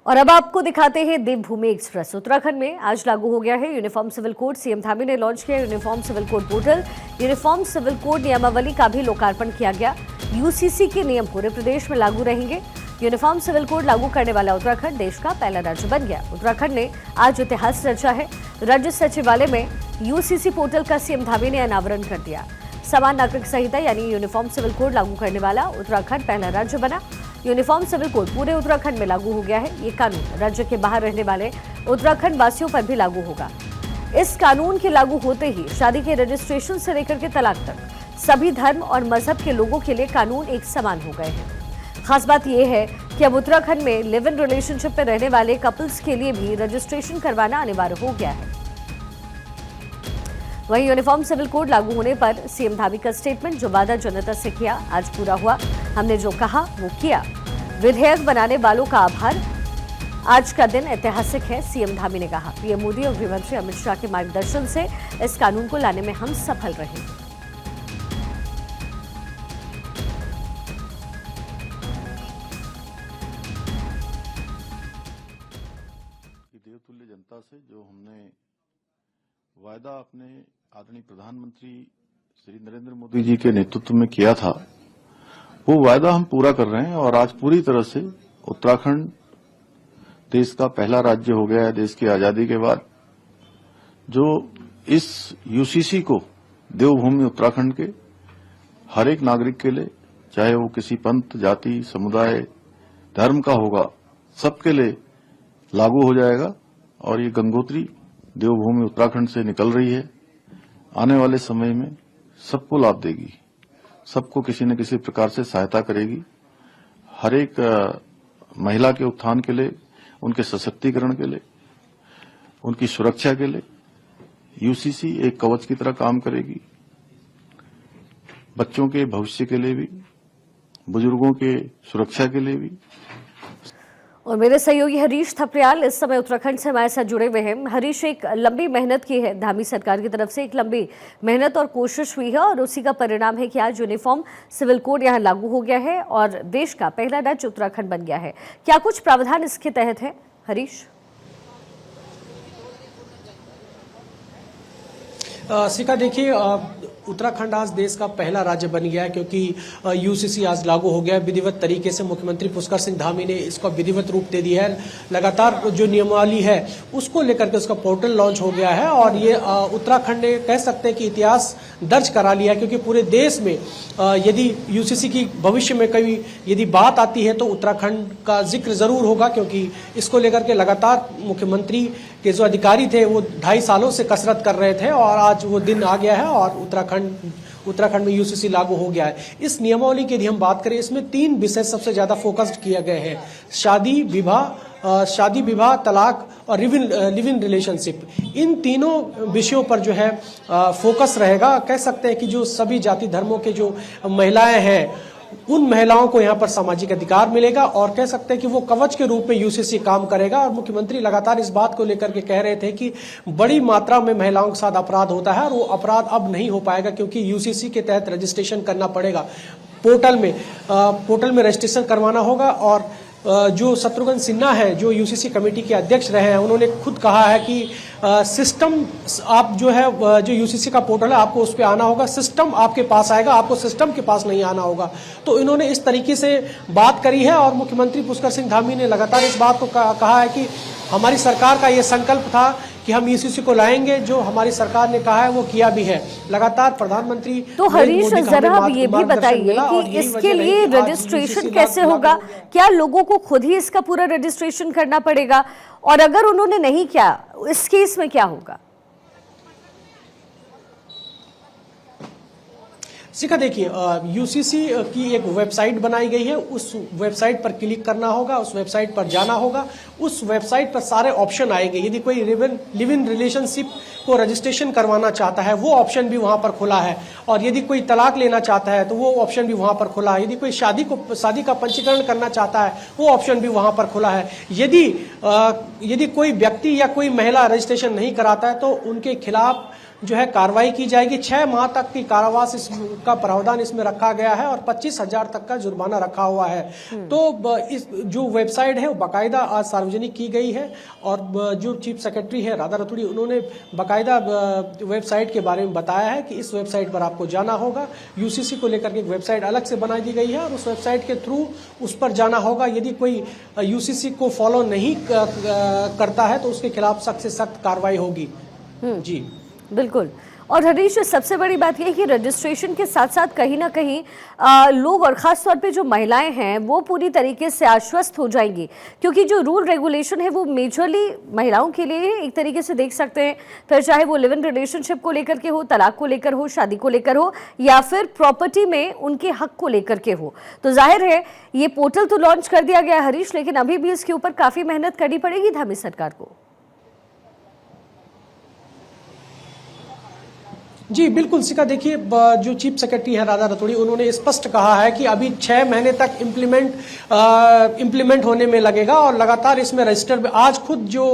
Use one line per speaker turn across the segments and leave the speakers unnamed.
और अब आपको दिखाते हैं देवभूमि एक्सप्रेस। उत्तराखंड में आज लागू हो गया है uniform civil code. CM Dhami ने लॉन्च किया uniform civil code portal. Uniform civil code नियमावली का भी लोकार्पण किया गया। यूसीसी के नियम पूरे प्रदेश में लागू रहेंगे। यूनिफॉर्म सिविल कोड लागू करने वाला उत्तराखंड देश का पहला राज्य बन गया। उत्तराखंड ने आज इतिहास रचा है। राज्य सचिवालय में यूसीसी पोर्टल का सीएम धामी ने अनावरण कर दिया। समान नागरिक संहिता यानी यूनिफॉर्म सिविल कोड लागू करने वाला उत्तराखंड पहला राज्य बना। यूनिफॉर्म सिविल कोड पूरे उत्तराखंड में लागू हो गया है। ये कानून राज्य के बाहर रहने वाले उत्तराखंड वासियों पर भी लागू होगा। इस कानून के लागू होते ही शादी के रजिस्ट्रेशन से लेकर के तलाक तक सभी धर्म और मजहब के लोगों के लिए कानून एक समान हो गए हैं। खास बात यह है कि अब उत्तराखंड में लिव इन रिलेशनशिप में रहने वाले कपल्स के लिए भी रजिस्ट्रेशन करवाना अनिवार्य हो गया है। वहीं यूनिफॉर्म सिविल कोड लागू होने पर सीएम धामी का स्टेटमेंट, जो वादा जनता से किया आज पूरा हुआ। हमने जो कहा वो किया। विधेयक बनाने वालों का आभार। आज का दिन ऐतिहासिक है, सीएम धामी ने कहा। पीएम मोदी और गृहमंत्री अमित शाह के मार्गदर्शन से इस कानून को लाने में हम सफल रहे।
देवतुल्य जनता से जो हमने वायदा अपने आदरणीय प्रधानमंत्री श्री नरेंद्र मोदी जी के नेतृत्व में किया था, वो वायदा हम पूरा कर रहे हैं। और आज पूरी तरह से उत्तराखंड देश का पहला राज्य हो गया है देश की आजादी के बाद, जो इस यूसीसी को देवभूमि उत्तराखंड के हर एक नागरिक के लिए, चाहे वो किसी पंथ, जाति, समुदाय, धर्म का होगा, सबके लिए लागू हो जाएगा। और ये गंगोत्री देवभूमि उत्तराखंड से निकल रही है, आने वाले समय में सबको लाभ देगी, सबको किसी न किसी प्रकार से सहायता करेगी। हर एक महिला के उत्थान के लिए, उनके सशक्तिकरण के लिए, उनकी सुरक्षा के लिए यूसीसी एक कवच की तरह काम करेगी। बच्चों के भविष्य के लिए भी, बुजुर्गों के सुरक्षा के लिए भी।
और मेरे सहयोगी हरीश थपरियाल इस समय उत्तराखंड से हमारे साथ जुड़े हुए हैं। हरीश, एक लंबी मेहनत की है धामी सरकार की तरफ से, एक लंबी मेहनत और कोशिश हुई है और उसी का परिणाम है कि आज यूनिफॉर्म सिविल कोड यहाँ लागू हो गया है और देश का पहला राज्य उत्तराखंड बन गया है। क्या कुछ प्रावधान इसके तहत है, हरीश?
शिखा, देखिए, उत्तराखंड आज देश का पहला राज्य बन गया है क्योंकि यूसीसी आज लागू हो गया है। विधिवत तरीके से मुख्यमंत्री पुष्कर सिंह धामी ने इसका विधिवत रूप दे दिया है। लगातार जो नियमावली है उसको लेकर के उसका पोर्टल लॉन्च हो गया है और ये उत्तराखंड ने कह सकते हैं कि इतिहास दर्ज करा लिया है, क्योंकि पूरे देश में यदि यूसीसी की भविष्य में कभी यदि बात आती है तो उत्तराखंड का जिक्र जरूर होगा, क्योंकि इसको लेकर के लगातार मुख्यमंत्री के जो अधिकारी थे वो 2.5 सालों से कसरत कर रहे थे और आज वो दिन आ गया है और उत्तराखंड में यूसीसी लागू हो गया है। इस नियमावली की यदि हम बात करें, इसमें 3 विषय सबसे ज्यादा फोकस्ड किए गए हैं: शादी विवाह, तलाक और लिव इन रिलेशनशिप। इन तीनों विषयों पर जो है फोकस रहेगा। कह सकते हैं कि जो सभी जाति धर्मों के जो महिलाएं हैं उन महिलाओं को यहाँ पर सामाजिक अधिकार मिलेगा और कह सकते हैं कि वो कवच के रूप में यूसीसी काम करेगा। और मुख्यमंत्री लगातार इस बात को लेकर के कह रहे थे कि बड़ी मात्रा में महिलाओं के साथ अपराध होता है और वो अपराध अब नहीं हो पाएगा, क्योंकि यूसीसी के तहत रजिस्ट्रेशन करना पड़ेगा। पोर्टल में रजिस्ट्रेशन करवाना होगा। और जो शत्रुघ्न सिन्हा है, जो यूसीसी कमेटी के अध्यक्ष रहे हैं, उन्होंने खुद कहा है कि सिस्टम, आप जो है जो यूसीसी का पोर्टल है आपको उस पर आना होगा, सिस्टम आपके पास आएगा, आपको सिस्टम के पास नहीं आना होगा। तो इन्होंने इस तरीके से बात करी है और मुख्यमंत्री पुष्कर सिंह धामी ने लगातार इस बात को कहा है कि हमारी सरकार का ये संकल्प था कि हम यूसीसी को लाएंगे। जो हमारी सरकार ने कहा है वो किया भी है। लगातार प्रधानमंत्री
तो हरीश, जरा आप ये भी बताइए कि इसके लिए रजिस्ट्रेशन कैसे होगा? क्या लोगों को खुद ही इसका पूरा रजिस्ट्रेशन करना पड़ेगा? और अगर उन्होंने नहीं किया, इस केस में क्या होगा?
शिखा, देखिए, यूसीसी की एक वेबसाइट बनाई गई है। उस वेबसाइट पर क्लिक करना होगा, उस वेबसाइट पर जाना होगा। उस वेबसाइट पर सारे ऑप्शन आएंगे। यदि कोई लिव इन रिलेशनशिप को रजिस्ट्रेशन करवाना चाहता है वो ऑप्शन भी वहां पर खुला है, और यदि कोई तलाक लेना चाहता है तो वो ऑप्शन भी वहां पर खुला है। यदि कोई शादी का पंजीकरण करना चाहता है वो ऑप्शन भी वहां पर खुला है। यदि कोई व्यक्ति या कोई महिला रजिस्ट्रेशन नहीं कराता है तो उनके खिलाफ जो है कार्रवाई की जाएगी। 6 माह तक की कारावास इसका प्रावधान इसमें रखा गया है और 25,000 तक का जुर्माना रखा हुआ है। तो इस जो वेबसाइट है वो बाकायदा आज सार्वजनिक की गई है और जो चीफ सेक्रेटरी है राधा रतूड़ी, उन्होंने बाकायदा वेबसाइट के बारे में बताया है कि इस वेबसाइट पर आपको जाना होगा। यूसीसी को लेकर के एक वेबसाइट अलग से बना दी गई है और उस वेबसाइट के थ्रू उस पर जाना होगा। यदि कोई यूसीसी को फॉलो नहीं करता है तो उसके खिलाफ सख्त से सख्त कार्रवाई होगी। जी
बिल्कुल। और हरीश, सबसे बड़ी बात यह है कि रजिस्ट्रेशन के साथ साथ कहीं ना कहीं लोग और ख़ास तौर पे जो महिलाएं हैं वो पूरी तरीके से आश्वस्त हो जाएंगी, क्योंकि जो रूल रेगुलेशन है वो मेजरली महिलाओं के लिए एक तरीके से देख सकते हैं। फिर चाहे वो लिव इन रिलेशनशिप को लेकर के हो, तलाक को लेकर हो, शादी को लेकर हो, या फिर प्रॉपर्टी में उनके हक को लेकर के हो। तो जाहिर है ये पोर्टल तो लॉन्च कर दिया गया हरीश, लेकिन अभी भी इसके ऊपर काफ़ी मेहनत करनी पड़ेगी धामी सरकार को।
जी बिल्कुल सिका, देखिए जो चीफ सेक्रेटरी है राधा रतूड़ी, उन्होंने स्पष्ट कहा है कि अभी 6 महीने तक इम्प्लीमेंट होने में लगेगा और लगातार इसमें रजिस्टर। आज खुद जो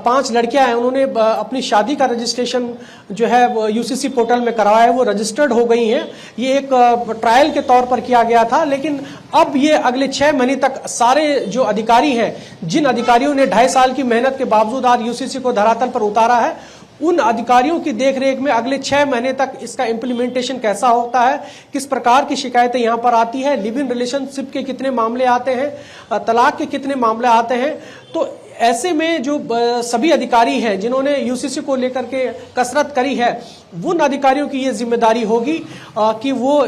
5 लड़कियां हैं उन्होंने अपनी शादी का रजिस्ट्रेशन जो है वो यूसीसी पोर्टल में करवाया है, वो रजिस्टर्ड हो गई हैं। ये एक ट्रायल के तौर पर किया गया था, लेकिन अब ये अगले 6 महीने तक सारे जो अधिकारी हैं, जिन अधिकारियों ने 2.5 साल की मेहनत के बावजूद आज यूसीसी को धरातल पर उतारा है, उन अधिकारियों की देखरेख में अगले 6 महीने तक इसका इम्प्लीमेंटेशन कैसा होता है, किस प्रकार की शिकायतें यहाँ पर आती है, लिव इन रिलेशनशिप के कितने मामले आते हैं, तलाक के कितने मामले आते हैं। तो ऐसे में जो सभी अधिकारी हैं जिन्होंने यूसीसी को लेकर के कसरत करी है, उन अधिकारियों की ये जिम्मेदारी होगी कि वो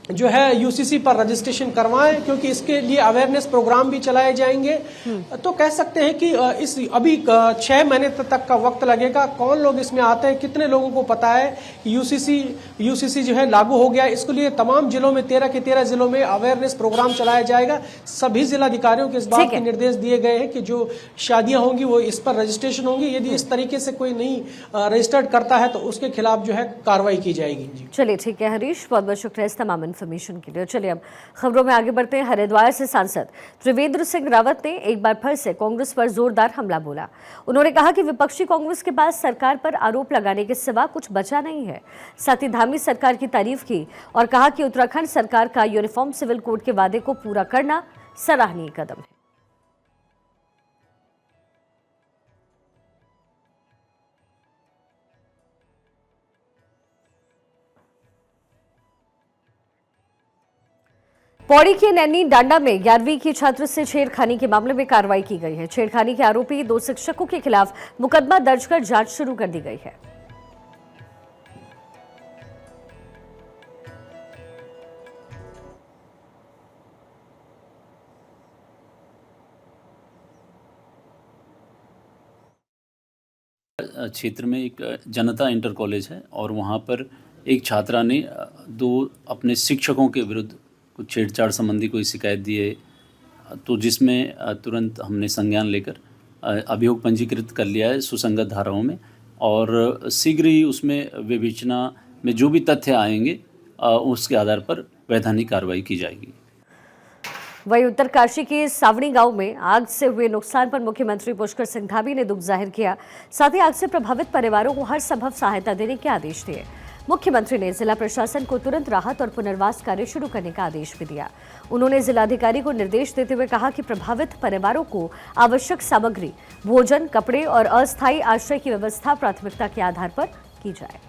जो है यूसीसी पर रजिस्ट्रेशन करवाएं, क्योंकि इसके लिए अवेयरनेस प्रोग्राम भी चलाए जाएंगे। तो कह सकते हैं कि इस अभी 6 महीने तक का वक्त लगेगा। कौन लोग इसमें आते हैं, कितने लोगों को पता है कि यूसीसी जो है लागू हो गया, इसके लिए तमाम जिलों में 13 के 13 जिलों में अवेयरनेस प्रोग्राम चलाया जाएगा। सभी जिलाधिकारियों को इस बात के निर्देश दिए गए हैं कि जो शादियां होंगी वो इस पर रजिस्ट्रेशन होंगी। यदि इस तरीके से कोई नहीं रजिस्टर्ड करता है तो उसके खिलाफ जो है कार्रवाई की जाएगी।
चलिए ठीक है हरीश, बहुत बहुत शुक्रिया इस तमाम इन्फॉर्मेशन के लिए। चलिए अब खबरों में आगे बढ़ते हैं। हरिद्वार से सांसद त्रिवेंद्र सिंह रावत ने एक बार फिर से कांग्रेस पर जोरदार हमला बोला। उन्होंने कहा कि विपक्षी कांग्रेस के पास सरकार पर आरोप लगाने के सिवा कुछ बचा नहीं है। साथ ही धामी सरकार की तारीफ की और कहा कि उत्तराखंड सरकार का यूनिफॉर्म सिविल कोड के वादे को पूरा करना सराहनीय कदम है। पौड़ी के नैनी डांडा में 11वीं की छात्र से छेड़खानी के मामले में कार्रवाई की गई है। छेड़खानी के आरोपी 2 शिक्षकों के खिलाफ मुकदमा दर्ज कर जांच शुरू कर दी गई है।
क्षेत्र में एक जनता इंटर कॉलेज है और वहाँ पर एक छात्रा ने 2 अपने शिक्षकों के विरुद्ध कुछ छेड़छाड़ संबंधी कोई शिकायत दी है, तो जिसमें तुरंत हमने संज्ञान लेकर अभियोग पंजीकृत कर लिया है सुसंगत धाराओं में, और शीघ्र ही उसमें विवेचना में जो भी तथ्य आएंगे उसके आधार पर वैधानिक कार्रवाई की जाएगी।
वहीं उत्तरकाशी के सावणी गांव में आग से हुए नुकसान पर मुख्यमंत्री पुष्कर सिंह धामी ने दुख जाहिर किया। साथ ही आग से प्रभावित परिवारों को हर संभव सहायता देने के आदेश दिए। मुख्यमंत्री ने जिला प्रशासन को तुरंत राहत और पुनर्वास कार्य शुरू करने का आदेश भी दिया। उन्होंने जिलाधिकारी को निर्देश देते हुए कहा कि प्रभावित परिवारों को आवश्यक सामग्री, भोजन, कपड़े और अस्थायी आश्रय की व्यवस्था प्राथमिकता के आधार पर की जाए।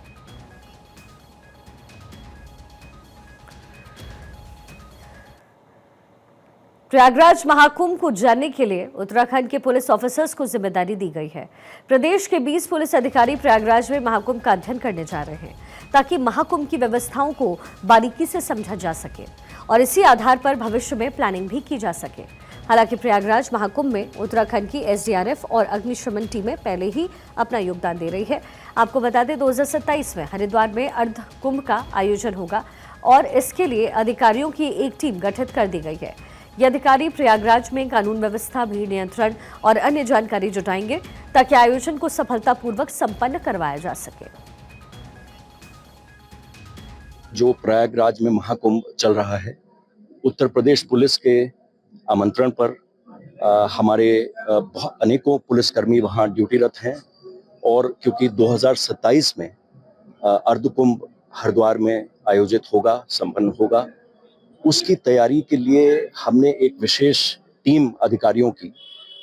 प्रयागराज महाकुंभ को जानने के लिए उत्तराखंड के पुलिस ऑफिसर्स को जिम्मेदारी दी गई है। प्रदेश के 20 पुलिस अधिकारी प्रयागराज में महाकुंभ का अध्ययन करने जा रहे हैं, ताकि महाकुंभ की व्यवस्थाओं को बारीकी से समझा जा सके और इसी आधार पर भविष्य में प्लानिंग भी की जा सके। हालांकि प्रयागराज महाकुंभ में उत्तराखंड की एसडीआरएफ और अग्निशमन टीमें पहले ही अपना योगदान दे रही है। आपको बता दें 2027 में हरिद्वार में अर्ध कुंभ का आयोजन होगा और इसके लिए अधिकारियों की एक टीम गठित कर दी गई है। ये अधिकारी प्रयागराज में कानून व्यवस्था, भीड़ नियंत्रण और अन्य जानकारी जुटाएंगे, ताकि आयोजन को सफलतापूर्वक संपन्न करवाया जा सके।
जो प्रयागराज में महाकुंभ चल रहा है, उत्तर प्रदेश पुलिस के आमंत्रण पर हमारे अनेकों पुलिसकर्मी वहां ड्यूटीरत हैं और क्योंकि 2027 में अर्धकुंभ हरिद्वार में आयोजित होगा, संपन्न होगा, उसकी तैयारी के लिए हमने एक विशेष टीम अधिकारियों की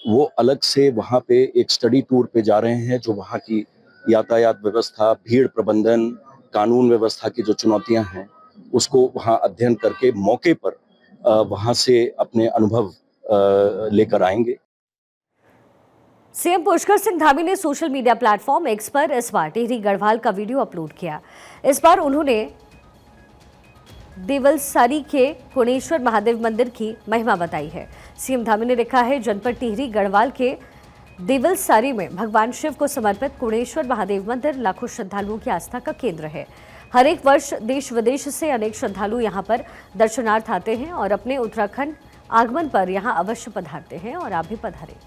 वो अलग से वहाँ पे एक स्टडी टूर पे जा रहे हैं, जो वहाँ की यातायात व्यवस्था, भीड़ प्रबंधन, कानून व्यवस्था की जो चुनौतियां हैं उसको वहाँ अध्ययन करके मौके पर वहाँ से अपने अनुभव लेकर आएंगे।
सीएम पुष्कर सिंह धामी ने सोशल मीडिया प्लेटफॉर्म एक्स पर इस बार टिहरी गढ़वाल का वीडियो अपलोड किया। इस बार उन्होंने देवलसारी के कुणेश्वर महादेव मंदिर की महिमा बताई है। सीएम धामी ने लिखा है, जनपद टिहरी गढ़वाल के देवलसारी में भगवान शिव को समर्पित कुणेश्वर महादेव मंदिर लाखों श्रद्धालुओं की आस्था का केंद्र है। हर एक वर्ष देश विदेश से अनेक श्रद्धालु यहां पर दर्शनार्थ आते हैं और अपने उत्तराखंड आगमन पर यहां अवश्य पधारते हैं और आप भी पधारें।